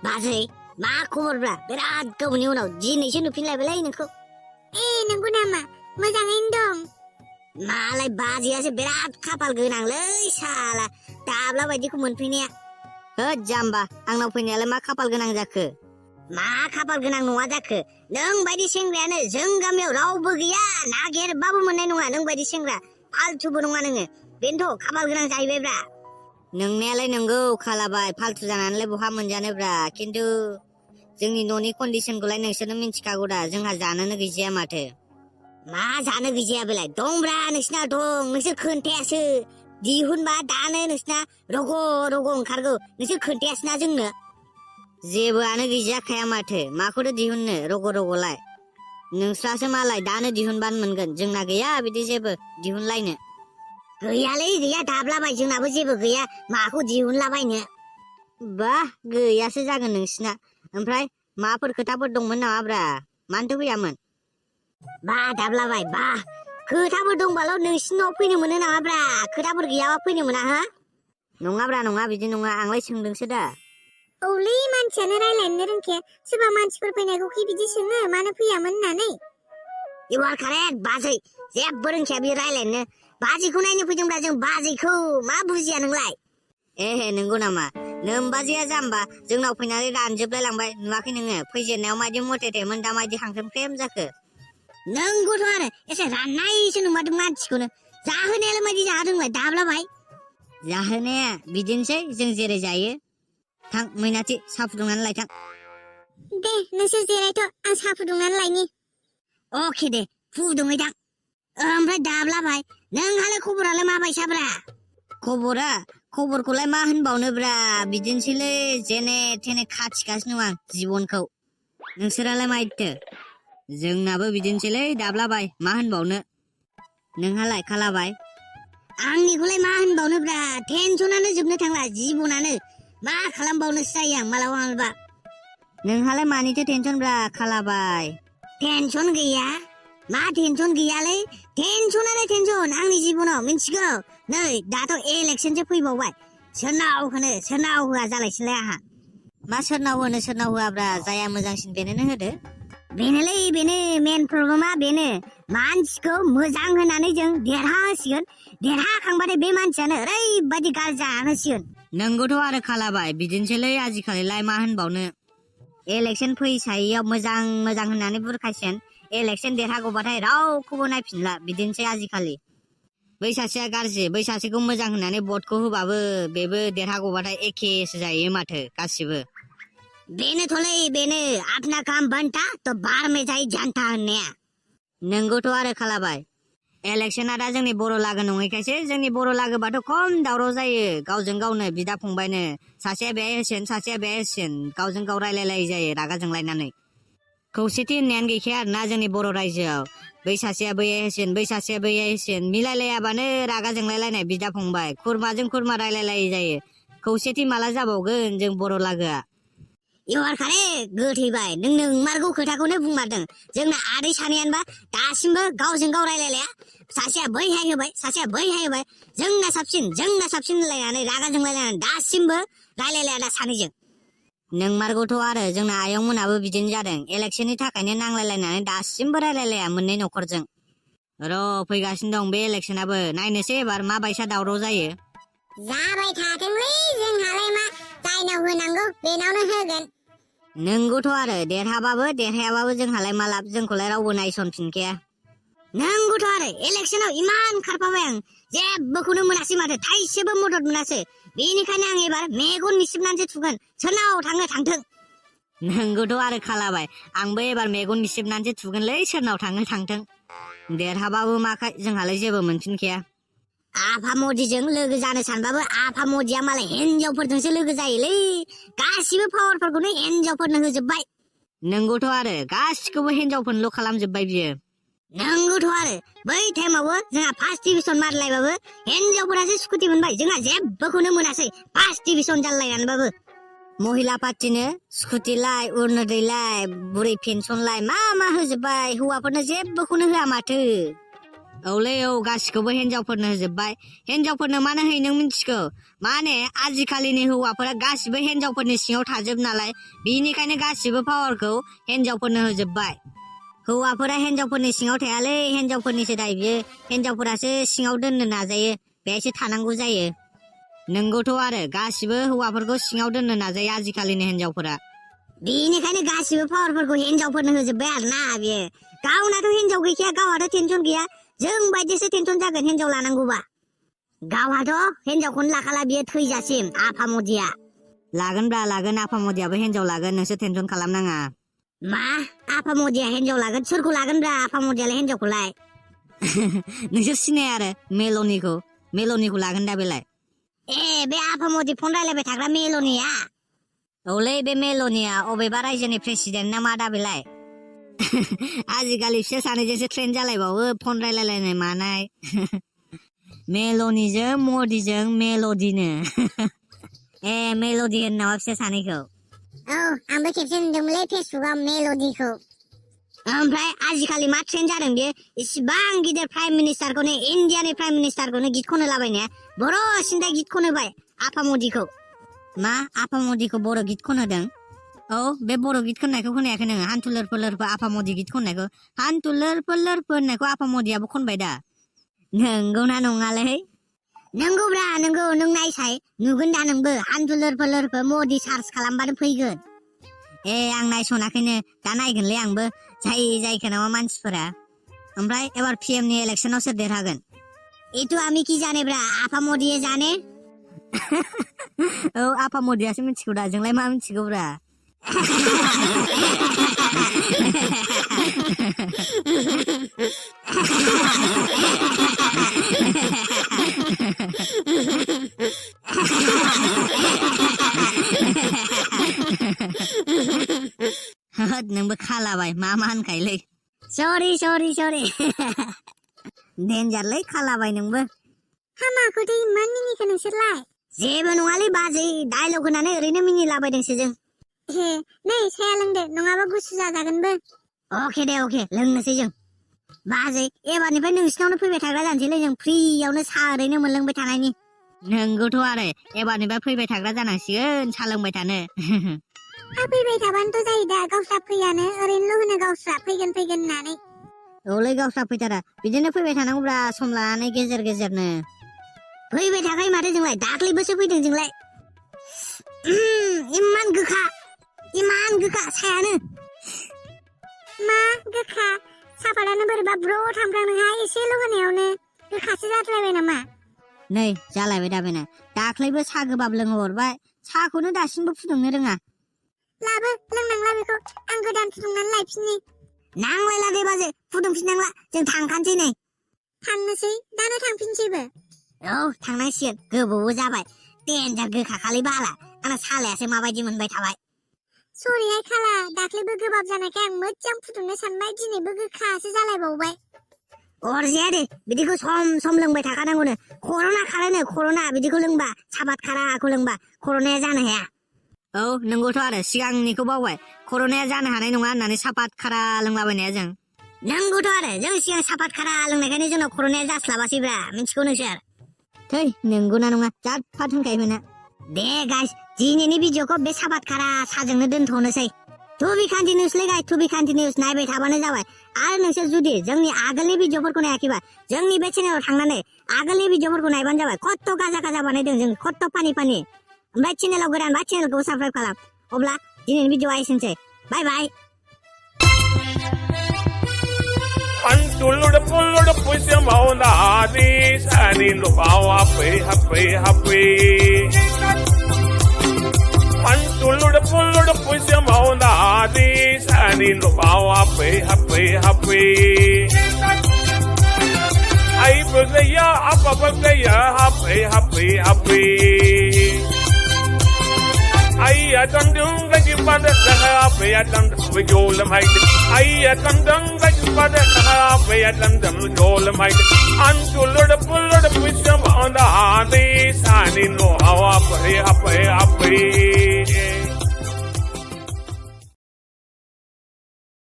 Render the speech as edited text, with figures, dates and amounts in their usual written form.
बाजै मा खबरब्रा बिराद गोबावनि उनाव दिनैसो नुफिनलायबायलै नोंखौ नंगौ नामा मोजाङैनो दं मालाय बाजैयासो बिराद खाफाल गोनांलै साला दाब्ला बायदिखौ मोनफैनाया होद जाम्बा आंनाव फैनायालाय मा खाफाल गोनां जाखो मा खाफाल गोनां नङा जाखो नों बायदि सेंग्रायानो जों गामियाव रावबो गैया नागिरबाबो मोननाय नङा नों बायदि सेंग्रा फालथुबो नङा नोङो बेनोथ' खाफाल गोनां जाहैबायब्रा नोंनायालाय नंगौ खालाबाय फालथु जानानैलाय बहा मोनजानोब्रा खिन्थु जोंनि न'नि कन्डिसनखौलाय नोंसोरनो मिन्थिखागौ दा जोंहा जानोनो गैजाया माथो मा जानो गैजाया बेलाय दंब्रा नोंसिना दं नोंसोर खोन्थायासो दिहुनबा दानो नोंसिना रग' रग' ओंखारगौ नोंसोर खोन्थायासोना जोंनो जेबोआनो गैजाखाया माथो माखौथो दिहुननो रग' रग'लाय नोंस्रासो मालाय दानो दिहुनबानो मोनगोन जोंना गैया बिदि जेबो दिहुनलायनो गैयालै गैया दाब्लाबाय जोंनाबो जेबो गैया माखौ दिहुनलाबायनो बा गैयासो जागोन नोंसिना ओमफ्राय माफोर खोथाफोर दंमोन नामाब्रा मानोथो फैयामोन बा दाब्लाबाय बा खोथाफोर दंबाल' नोंसिनाव फैनो मोनो नामाब्रा खोथाफोर गैयाबा फैनो मोना हा नङाब्रा नङा बिदि नङा आंलाय सोंदोंसो दा औलै मानसियानो रायलायनो रोंखाया सोरबा मानसिफोर फैनायखौ बिदि सोङो मानो फैयामोन होननानै इउ आर कारेक्ट बाजै जेबो रोंखाया बे रायलायनो बाजैखौ नायनो फैदोंब्रा जों बाजैखौ मा बुजिया नोंलाय एहे नंगौ नामा नोमबाजैया जाम्बा जोंनाव फैनानै रानजोबलाय लांबाय नुवाखै नोङो फैजेननायाव मायदि मथेथेमोन दा मायदि हांख्रेम जाखो नंगौथ' आरो एसे राननायसो नुमारदों मानसिखौनो जाहोनायालाय मायदि जाहोदोंलाय दाब्लाबाय जाहोनाया बिदिनोसै जों जेरै जायो थां मैनाथि साहा फुदुंनानै लायथां दे नोंसोर जिरायथ' आं साहा फुदुंनानै लायनि अके दे फुदुंहैथां ओमफ्राय दाब्लाबाय नोंहालाय खबरालाय माबायसाब्रा खबरखौलाय मा होनबावनोब्रा बिदिनोसैलै जेने थेने खाथिगासिनो दं आं जिबनखौ नोंसोरालाय माइथो जोंनाबो बिदिनोसैलै दाब्लाबाय मा होनबावनो नोंहालाय खालाबाय आंनिखौलाय मा होनबावनोब्रा टेनसनानो जोबनो थांला जिबनानो मा खालामबावनोसो जायो आं मालाबा मालाबा नोंहालाय मानिथो टेनसनब्रा खालाबाय टेनसन गैया मा टेनसन गैयालै टेनसनानो टेनसन आंनि जिबनाव मिन्थिगौ नै दाथ' इलेक्सनसो फैबावबाय सोरनाव होनो सोरनाव होआ जालायसिनलाय आंहा मा सोरनाव होनो सोरनाव होआब्रा जाया मोजांसिन बेनोनो होदो बेनोलै बेनो मेन प्रब्लेमा बेनो मानसिखौ मोजां होनानै जों देरहाहोसिगोन देरहाखांबाथाय बे मानसियानो ओरैबायदि गाज्रि जाहोसिगोन नंगौथ' आरो खालाबाय बिदिनोसैलै आजिखालिलाय मा होनबावनो इलेक्सन फैसायैयाव मोजां मोजां होननानै बुरखायसेन इलेक्सन देरहागौबाथाय रावखौबो नायफिनला बिदिनोसै आजिखालि बै सासेया गाज्रि बै सासेखौ मोजां होननानै भटखौ होबाबो बेबो देरहागौबाथाय एखेसो जायो माथो गासिबो बेनोथ'लै बेनो आपना काम बनता तो बार में जाई जानता होननाया नंगौथ' आरो खालाबाय इलेक्सना दा जोंनि बर' लागो नङैखायसो जोंनि बर' लागोबाथ' खम दावराव जायो गावजों गावनो बिदा फंबायनो सासेया बेहाय होसिन सासेया बेहाय होसिन गावजों गाव रायलायलाय जायो रागा जोंलायनानै खौसेथि होननायानो गैखाया आरोना जोंनि बर' रायजोआव बै सासेया बैहाय होसिन बै सासेया बैहाय होसिन मिलायलायाबानो रागा जोंलायलायनाय बिदा फंबाय खुरमाजों खुरमा रायलायलाय जायो खौसेथि माला जाबावगोन जों बर' लागोआ इउआर कारेक्ट गोथैबाय नों नोंमारगौ खोथाखौनो बुंमारदों जोंना आदै सानैयानोबा दासिमबो गावजों गाव रायलायलाया सासेया बैहाय होबाय सासेया बैहाय होबाय जोंना साबसिन होनलायनानै रागा जोंलायनानै दासिमबो रायलायलाया दा सानैजों नोंमारगौथ' आरो जोंना आयं मोनाबो बिदिनो जादों इलेक्सननि थाखायनो नांलायलायनानै दासिमबो रायलायलाया मोननै न'खरजों र' फैगासिनो दं बे इलेक्सनाबो नायनोसै एबार मा बायसा दावराव जायो जाबाय थाथोंलै जोंहालाय मा जायनाव होनांगौ बेनावनो होगोन नंगौथ' आरो देरहाबाबो देरहायाबाबो जोंहालाय मालाब जोंखौलाय रावबो नायसनफिनखाया नंगौथ' आरो इलेक्सनाव इमान खारफाबाय आं जेबोखौनो मोनासै माथो थाइसेबो मदद मोनासै बेनिखायनो आं एबार मेगन मिसिबनानैसो थुगोन सोरनाव थाङो थांथों नंगौथ' आरो खालाबाय आंबो एबार मेगन मिसिबनानैसो थुगोनलै सोरनाव थाङो थांथों देरहाबाबो माखाय जोंहालाय जेबो मोनफिनखाया आफा मदिजों लोगो जानो सानबाबो आफा मदिया मालाय हिनजावफोरजोंसो लोगो जायोलै गासिबो पावारफोरखौनो हिनजावफोरनो होजोबबाय नंगौथ' आरो गासिखौबो हिनजावफोरनोल' खालामजोबबाय बियो नंगौथ' आरो बै टाइमावबो जोंहा फार्स्ट डिभिजन मारिलायबाबो हिनजावफोरासो स्कुटि मोनबाय जोंहा जेबोखौनो मोनासै फार्स्ट डिभिजन जालायनानैबाबो महिला पार्टिनो स्कुटिलाय अरुणोदयलाय बुरै पेन्सनलाय मा मा होजोबबाय हौवाफोरनो जेबोखौनो होआ माथो औलै औ गासिखौबो हिनजावफोरनो होजोब्बाय हिनजावफोरनो मानो होयो नों मिथिगौ माने आजिखालिनि हौवाफोरा गासिबो हिनजावफोरनि सिङाव थाजोब नालाय बिनिखायनो गासिबो पावारखौ हिनजावफोरनो होजोब्बाय हौवाफोरा हिनजावफोरनि सिङाव थायालै हिनजावफोरनिसो दाय बियो हिनजावफोरासो सिङाव दोननो नाजायो बेसो थानांगौ जायो नंगौथ' आरो गासिबो हौवाफोरखौ सिङाव दोननो नाजायो आजिखालिनि हिनजावफोरा बिनिखायनो गासिबो पावारफोरखौ हिनजावफोरनो होजोब्बाय आरोना बियो गावनाथ' हिनजाव गैखाया गावहाथ' टेनसन गैया जों बायदिसो टेनसन जागोन हिनजाव लानांगौबा गावहाथ' हिनजावखौनो लाखाला बियो थैजासिम आफा मदिया लागोनब्रा लागोन आफा मदियाबो हिनजाव लागोन नोंसोर टेनसन खालामनाङा मा आफा मदिया हिनजाव लागोन सोरखौ लागोनब्रा आफा मदियालाय हिनजावखौलाय नोंसोर सिनाया आरो मेल'निखौ लागोन दा बेलाय ए बे आफा मदि फन रायलायबाय थाग्रा मेल'निया औलै बे मेल'निया अबेबा रायजोनि प्रेसिडेन्ट ना मा दा बेलाय आजिखालि बिसोर सानैजोंसो ट्रेन्ड जालायबावो फन रायलायलायनाय मानाय मेल'निजों मदिजों मेल'दिनो ए मेल'दि होनो नामा बिसोर सानैखौ औ आंबो खेबसे नुदोंमोनलै फेसबुकआव मेल'दिखौ ओमफ्राय आजिखालि मा ट्रेन्ड जादों बे इसिबां गिदिर प्राइम मिनिस्टारखौनो इन्डियानि प्राइम मिनिस्टारखौनो गित खनो लाबायनाया बर' सिन्था गित खनोबाय आफा मदिखौ मा आफा मदिखौ बर' गित खनहोदों औ बे बर' गित खननायखौ खोनायाखै नोङो हान्थुलोर फोलोरफोर आफा मदि गित खननायखौ हान्थुलोर फोलोरफोर होननायखौ आफा मदियाबो खनबाय दा नंगौना नङालै नंगौब्रा नंगौ नों नायसाय नुगोन दा नोंबो हान्थुलोर फोलोरफोर मदि सार्च खालामबानो फैगोन ए आं नायसनाखैनो दा नायगोनलै आंबो जायखो नामा मानसिफोरा ओमफ्राय एबार पिएमनि इलेक्शनाव सोर देरहागोन एथ' आमी की जाने ब्रा आफा मदिये जाने औ आफा मदियासो मिथिगौ दा जोंलाय मा मिथिगौब्रा नोंबो खालाबाय मा होनखायलै सरि डेन्जारलै खालाबाय नोंबो हामाखौथ' इमान मिनिखो नोंसोरलाय जेबो नङालै बाजै डायलग होनानै ओरैनो मिनिलाबायदोंसो जों हे नै साया लोंदो नङाबा गुसु जाजागोनबो अके दे अके लोंनोसै जों बाजै एबारनिफ्राय नोंसिनावनो फैबाय थाग्रा जानोसैलै जों फ्रियावनो साहा ओरैनो मोनलोंबाय थानायनि नंगौथ' आरो एबारनिफ्राय फैबाय थाग्रा जानांसिगोन साहा लोंबाय थानो फैबाय थाबानोथ' जायो दा गावस्रा फैयानो ओरैनोल' होनो गावस्रा फैगोन होननानै औलै गावस्रा फैथारा बिदिनो फैबाय थानांगौब्रा सम लानानै गेजेर गेजेरनो फैबाय थाखायो माथो जोंलाय दाख्लैबोसो फैदों जोंलाय इमान गोखा सायानो मा गोखा सापातानो बोरैबा ब्र थांफ्रांनोहाय एसेल' होनायावनो गोखासो जाद्रायबाय नामा नै जालायबाय दाबेना दाख्लैबो साहा गोबाब लोंहरबाय साहाखौनो दासिमबो फुदुंनो रोङा लाबो लोंनांला बेखौ आं गोदान फुदुंनानै लायफिननि नांलायला दे बाजै फुदुंफिननांला जों थांखानोसै नै थांनोसै दानो थांफिनसैबो औ थांनांसिगोन गोबावबो जाबाय देन्जार गोखाखालै बाला आंना सालायासो माबायदि मोनबाय थाबाय सरिहाय खाला दाख्लैबो गोबाब जानायखाय आं मोजां फुदुंनो सानबाय दिनैबो गोखासो जालायबावबाय अरजाया दे बिदिखौ सम लोंबाय थाखानांगौनो कर'ना खारोनो कर'ना बिदिखौ लोंबा साबाद खाराखौ लोंबा कर'नाया जानो हाया औ नंगौथ' आरो सिगांनिखौ बावबाय कर'नाया जानो हानाय नङा होननानै सापात खारा लोंलाबायनाया जों नंगौथ' आरो जों सिगां सापात खारा लोंनायखायनो जोंनाव कर'नाया जास्लाबासैब्रा मिथिगौ नोंसोर थै नंगौना नङा जाद फाद होनखायो मोना दे गाइस दिनैनि भिडिअखौ बे सापात खारा साजोंनो दोनथ'नोसै टु बि कन्टिनिउस नायबाय थाबानो जाबाय आरो नोंसोर जुदि जोंनि आगोलनि भिडिअफोरखौ नायाखैबा जोंनि बे चेनेलाव थांनानै आगोलनि भिडिअफोरखौ नायबानो जाबाय खत्त' गाजा बानायदों जों खत्त' फानि ओमफ्राय चेनेलाव गोदानबा चेनेलखौ साबस्क्राइब खालाम अब्ला दिनैनि भिडिअआ एसेनोसै बाय बाय Antulur pusim mauna adis anin lupawa happy Antulur pusim mauna adis anin lupawa happy Ay bagaya apa bagaya happy Ay atandung gaji pada happy atandung vijolam hai Ay atandung gaji pada happy atandung vijolam hai Antulur pusim mauna adis anin lupawa happy